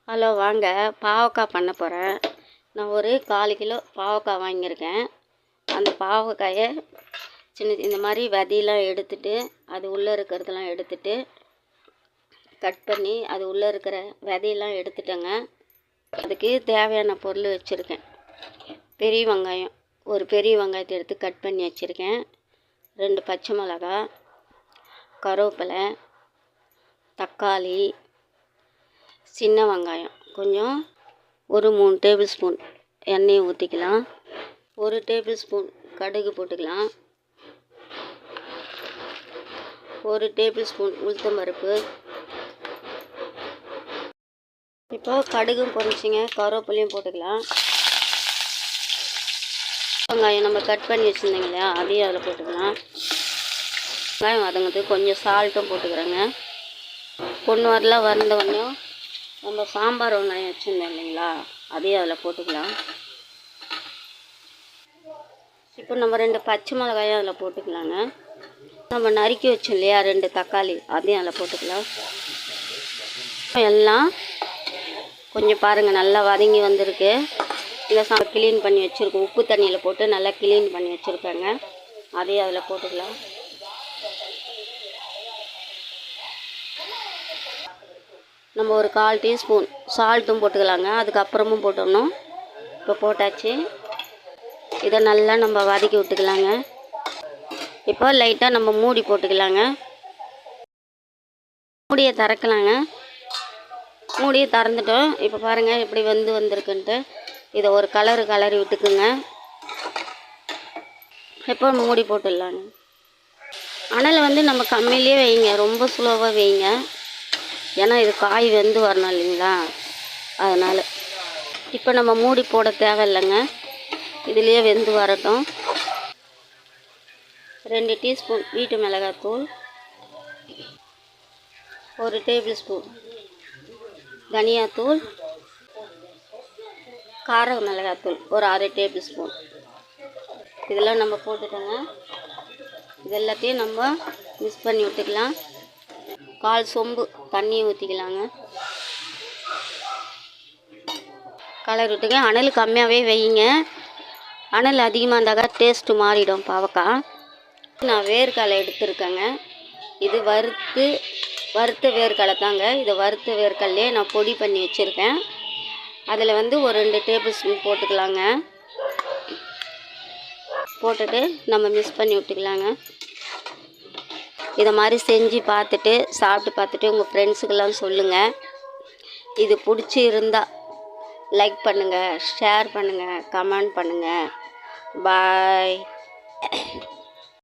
Hello வாங்க, பாவக்காய் பண்ண போகிறேன். நான் ஒரு 1/4 கிலோ பாவக்காய் வாங்கியிருக்கேன். அந்த பாவக்காயை இந்த மாதிரி விதையெல்லாம் எடுத்துட்டு, அது உள்ளே இருக்கிறதெல்லாம் எடுத்துட்டு கட் பண்ணி, அது உள்ளே இருக்கிற விதையெல்லாம் எடுத்துட்டேங்க. அதுக்கு தேவையான பொருள் வச்சுருக்கேன். பெரிய வெங்காயம், ஒரு பெரிய வெங்காயத்தை எடுத்து கட் பண்ணி வச்சுருக்கேன். 2 பச்சை மிளகாய், கருவேப்பிலை, தக்காளி, சின்ன வெங்காயம் கொஞ்சம், ஒரு 3 டேபிள் ஸ்பூன் எண்ணெயை ஊற்றிக்கலாம். 1 டேபிள் ஸ்பூன் கடுகு போட்டுக்கலாம். 1 டேபிள் ஸ்பூன் உளுத்தம்பருப்பு. இப்போ கடுகும் பொரிச்சிங்க, கருவேப்பிலையும் போட்டுக்கலாம். வெங்காயம் நம்ம கட் பண்ணி வச்சுருந்தீங்க இல்லையா, அதையும் அதில் போட்டுக்கலாம். வெங்காயம் வதங்குது, கொஞ்சம் சால்ட்டும் போட்டுக்கிறேங்க. பொண்ணு வரலாம் வந்த உடனே நம்ம சாம்பார் வெங்காயம் வச்சுருந்தோம் இல்லைங்களா, அதையும் அதில் போட்டுக்கலாம். இப்போ நம்ம 2 பச்சை மிளகாயும் அதில் போட்டுக்கலாங்க. நம்ம நறுக்கி வச்சோம் இல்லையா 2 தக்காளி, அதையும் அதில் போட்டுக்கலாம். எல்லாம் கொஞ்சம் பாருங்கள், நல்லா வதங்கி வந்திருக்கு. இதை க்ளீன் பண்ணி வச்சுருக்கோம், உப்பு தண்ணியில் போட்டு நல்லா க்ளீன் பண்ணி வச்சுருக்காங்க. அதையும் அதில் போட்டுக்கலாம். நம்ம ஒரு 1/4 டீஸ்பூன் சால்ட்டும் போட்டுக்கலாங்க, அதுக்கப்புறமும் போட்டோம்னா. இப்போ போட்டாச்சு. இதை நல்லா நம்ம வதக்கி விட்டுக்கலாங்க. இப்போ லைட்டாக நம்ம மூடி போட்டுக்கலாங்க. மூடியை திறக்கலாங்க. மூடியை திறந்துட்டோம். இப்போ பாருங்கள் எப்படி வந்திருக்குன்ட்டு. இதை ஒரு கலரி விட்டுக்குங்க. இப்போ மூடி போட்டுடலாங்க. அனலை நம்ம கம்மியிலே வைங்க, ரொம்ப ஸ்லோவாக வைங்க. ஏன்னா இது காய் வெந்து வரணும் இல்லைங்களா, அதனால். இப்போ நம்ம மூடி போட தேவையில்லைங்க, இதுலேயே வெந்து வரட்டும். 2 டீஸ்பூன் வீட்டு மிளகாத்தூள், 1 டேபிள் ஸ்பூன் தனியாத்தூள், கார மிளகாத்தூள் ஒரு 1/2 டேபிள் ஸ்பூன். இதெல்லாம் நம்ம போட்டுட்டோங்க. இது எல்லாத்தையும் நம்ம மிக்ஸ் பண்ணி விட்டுக்கலாம். 1/4 சொம்பு தண்ணி ஊற்றிக்கலாங்க. கலர் விட்டுங்க. அனல் கம்மியாகவே வைங்க, அனல் அதிகமாக இருந்தால் டேஸ்ட்டு மாறிடும் பாவக்காய். நான் வேர்க்கடலை எடுத்துருக்கேங்க. இது வறுத்த வேர்க்கடலை தாங்க. இது வறுத்த வேர்க்கடலையே நான் பொடி பண்ணி வச்சுருக்கேன். அதில் ஒரு 2 டேபிள் ஸ்பூன் போட்டுக்கலாங்க. போட்டுட்டு நம்ம மிக்ஸ் பண்ணி விட்டுக்கலாங்க. இதை மாதிரி செஞ்சு பார்த்துட்டு சாப்பிட்டு பார்த்துட்டு உங்கள் ஃப்ரெண்ட்ஸுக்கெல்லாம் சொல்லுங்கள். இது பிடிச்சி இருந்தால் லைக் பண்ணுங்கள், ஷேர் பண்ணுங்கள், கமெண்ட் பண்ணுங்கள். பாய்.